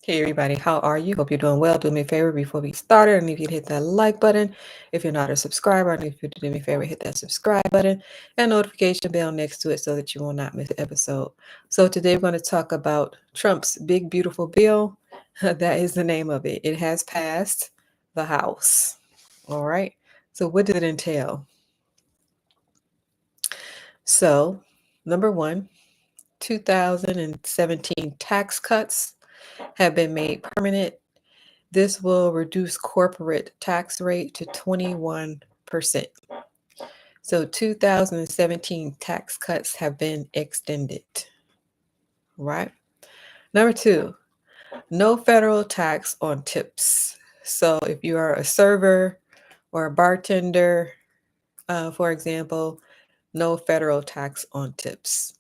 Hey everybody, how are you? Hope you're doing well. Do me a favor before we started, and if you'd hit that like button. If you're not a subscriber, and if you'd do me a favor, hit that subscribe button and notification bell next to it so that you will not miss an episode. So today we're going to talk about Trump's big beautiful bill. That is the name of it. It has passed the House. All right. So what did it entail? So, number one, 2017 tax cuts have been made permanent. This will reduce corporate tax rate to 21%. So 2017 tax cuts have been extended, right? Number two, no federal tax on tips. So if you are a server or a bartender, for example, no federal tax on tips.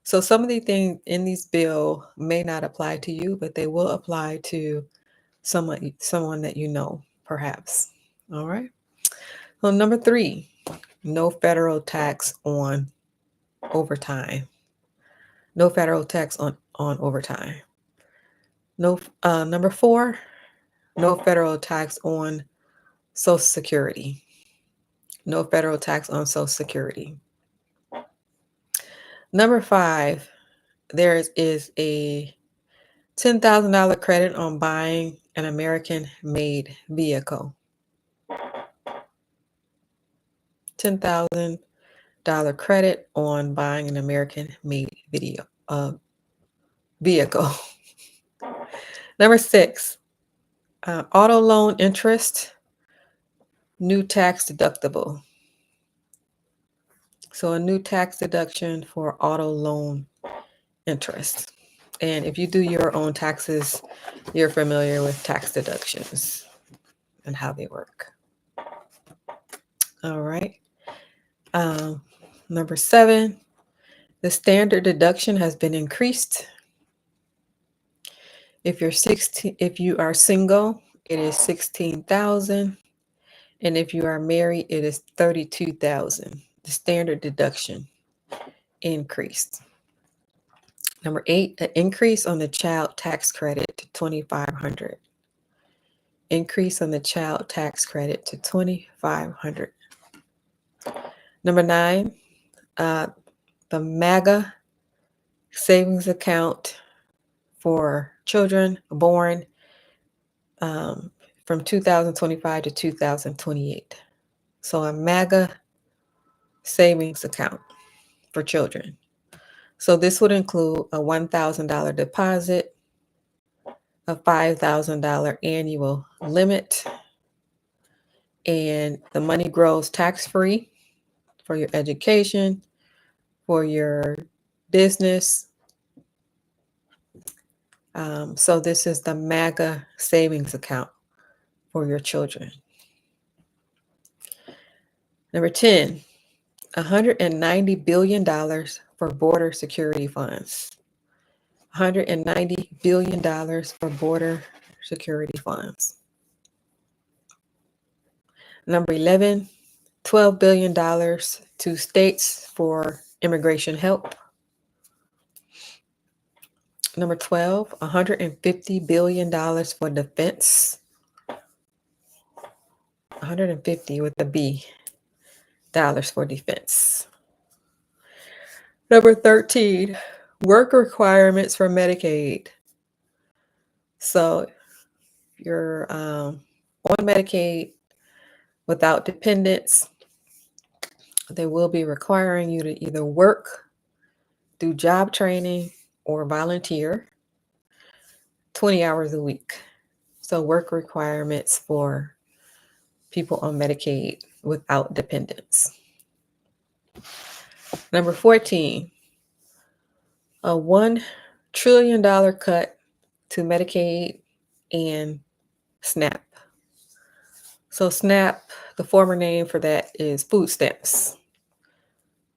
So some of the things in this bill may not apply to you, but they will apply to someone that you know, perhaps. All right. Well, number three, no federal tax on overtime. No federal tax on overtime. No. Number four, no federal tax on Social Security. No federal tax on Social Security. Number five, there is a $10,000 credit on buying an American-made vehicle. $10,000 credit on buying an American-made vehicle. Number six, auto loan interest, new tax deductible. So a new tax deduction for auto loan interest. And if you do your own taxes, you're familiar with tax deductions and how they work. All right. Um, Number seven, the standard deduction has been increased. If you are single, it is 16,000, and if you are married, it is 32,000. The standard deduction increased. Number eight, an increase on the child tax credit to 2,500. Increase on the child tax credit to 2,500. Number nine, the MAGA savings account for children born from 2025 to 2028. So a MAGA savings account for children. So this would include a $1,000 deposit, a $5,000 annual limit, and the money grows tax-free for your education, for your business. So this is the MAGA savings account for your children. Number 10, $190 billion for border security funds. $190 billion for border security funds. Number 11, $12 billion to states for immigration help. Number 12, $150 billion for defense. 150 with a B dollars for defense. Number 13, work requirements for Medicaid. So you're on Medicaid without dependents, they will be requiring you to either work, do job training, or volunteer 20 hours a week. So work requirements for people on Medicaid without dependents. Number 14, a $1 trillion cut to Medicaid and SNAP. So SNAP, the former name for that is food stamps.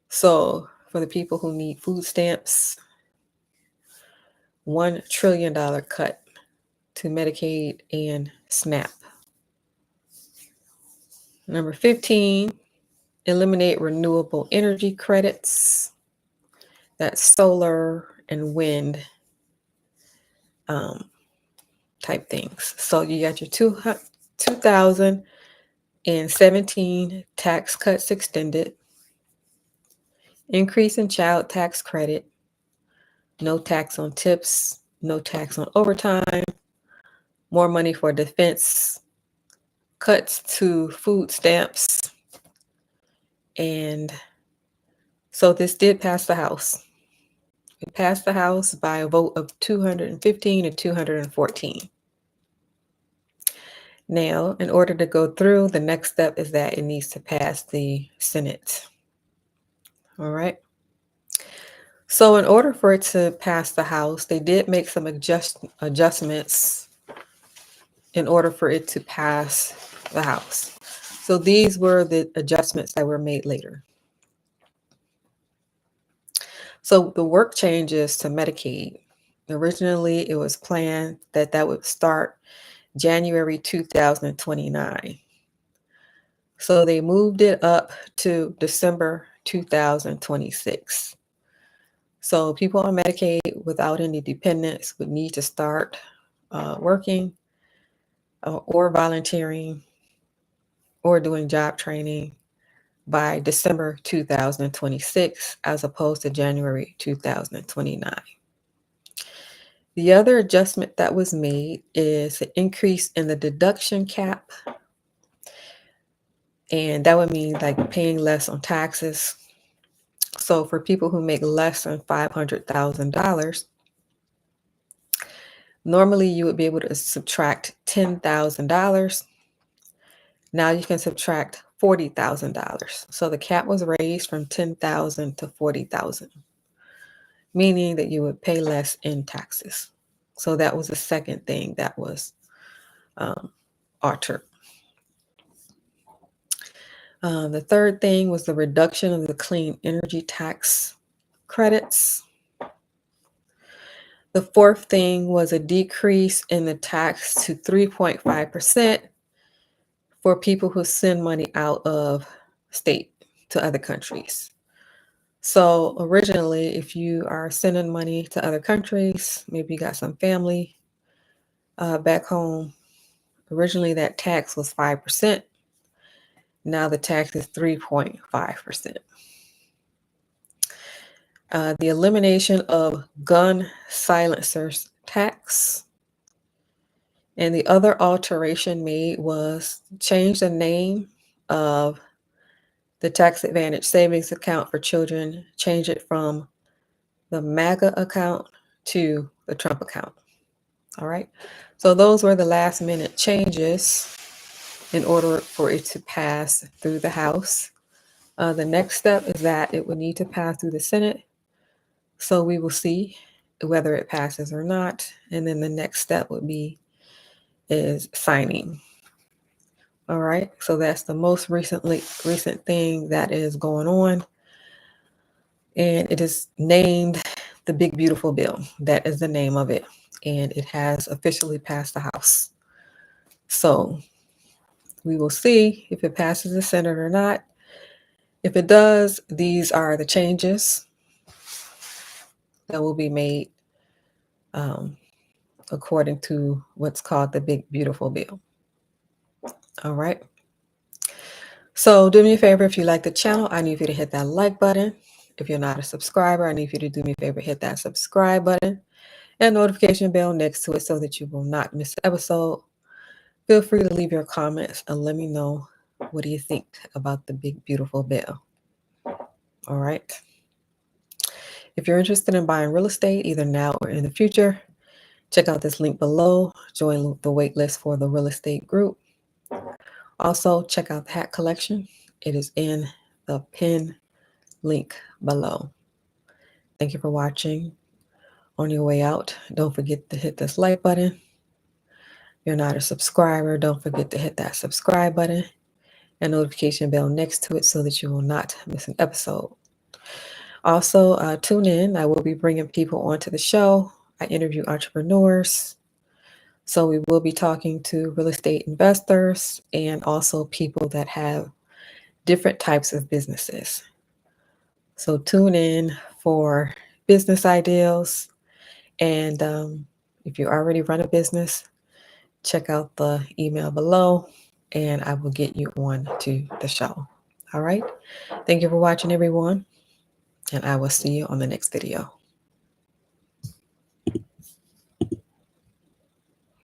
So for the people who need food stamps, $1 trillion cut to Medicaid and SNAP. Number 15, eliminate renewable energy credits. That's solar and wind type things. So you got your 2017 tax cuts extended, increase in child tax credit, no tax on tips, no tax on overtime, more money for defense, cuts to food stamps. And so this did pass the House. It passed the House by a vote of 215 to 214. Now, in order to go through, the next step is that it needs to pass the Senate. All right. So in order for it to pass the House, they did make some adjustments in order for it to pass the House. So these were the adjustments that were made later. So the work changes to Medicaid. Originally, it was planned that that would start January 2029. So they moved it up to December 2026. So people on Medicaid without any dependents would need to start working or volunteering or doing job training by December 2026 as opposed to January 2029. The other adjustment that was made is an increase in the deduction cap. And that would mean like paying less on taxes. So for people who make less than $500,000, normally you would be able to subtract $10,000. Now you can subtract $40,000. So the cap was raised from $10,000 to $40,000, meaning that you would pay less in taxes. So that was the second thing that was altered. The third thing was the reduction of the clean energy tax credits. The fourth thing was a decrease in the tax to 3.5% for people who send money out of state to other countries. So originally, if you are sending money to other countries, maybe you got some family back home, originally that tax was 5%. Now the tax is 3.5%. The elimination of gun silencers tax. And the other alteration made was change the name of the tax advantage savings account for children, change it from the MAGA account to the Trump account. All right. So those were the last minute changes in order for it to pass through the House. The next step is that it would need to pass through the Senate. So we will see whether it passes or not. And then the next step would be is signing. All right. So that's the most recent thing that is going on. And it is named the Big Beautiful Bill. That is the name of it. And it has officially passed the House. So we will see if it passes the Senate or not. If it does, these are the changes that will be made according to what's called the Big Beautiful Bill. All right. So do me a favor, if you like the channel, I need you to hit that like button. If you're not a subscriber, I need you to do me a favor, hit that subscribe button and notification bell next to it so that you will not miss an episode. Feel free to leave your comments and let me know, what do you think about the Big Beautiful Bill? All right. If you're interested in buying real estate, either now or in the future, check out this link below. Join the wait list for the real estate group. Also, check out the hat collection. It is in the pin link below. Thank you for watching. On your way out, don't forget to hit this like button. If you're not a subscriber, don't forget to hit that subscribe button and notification bell next to it so that you will not miss an episode. Also, tune in. I will be bringing people onto the show. I interview entrepreneurs. So we will be talking to real estate investors and also people that have different types of businesses. So tune in for business ideas. And if you already run a business, check out the email below and I will get you on to the show. All right. Thank you for watching, everyone, and I will see you on the next video.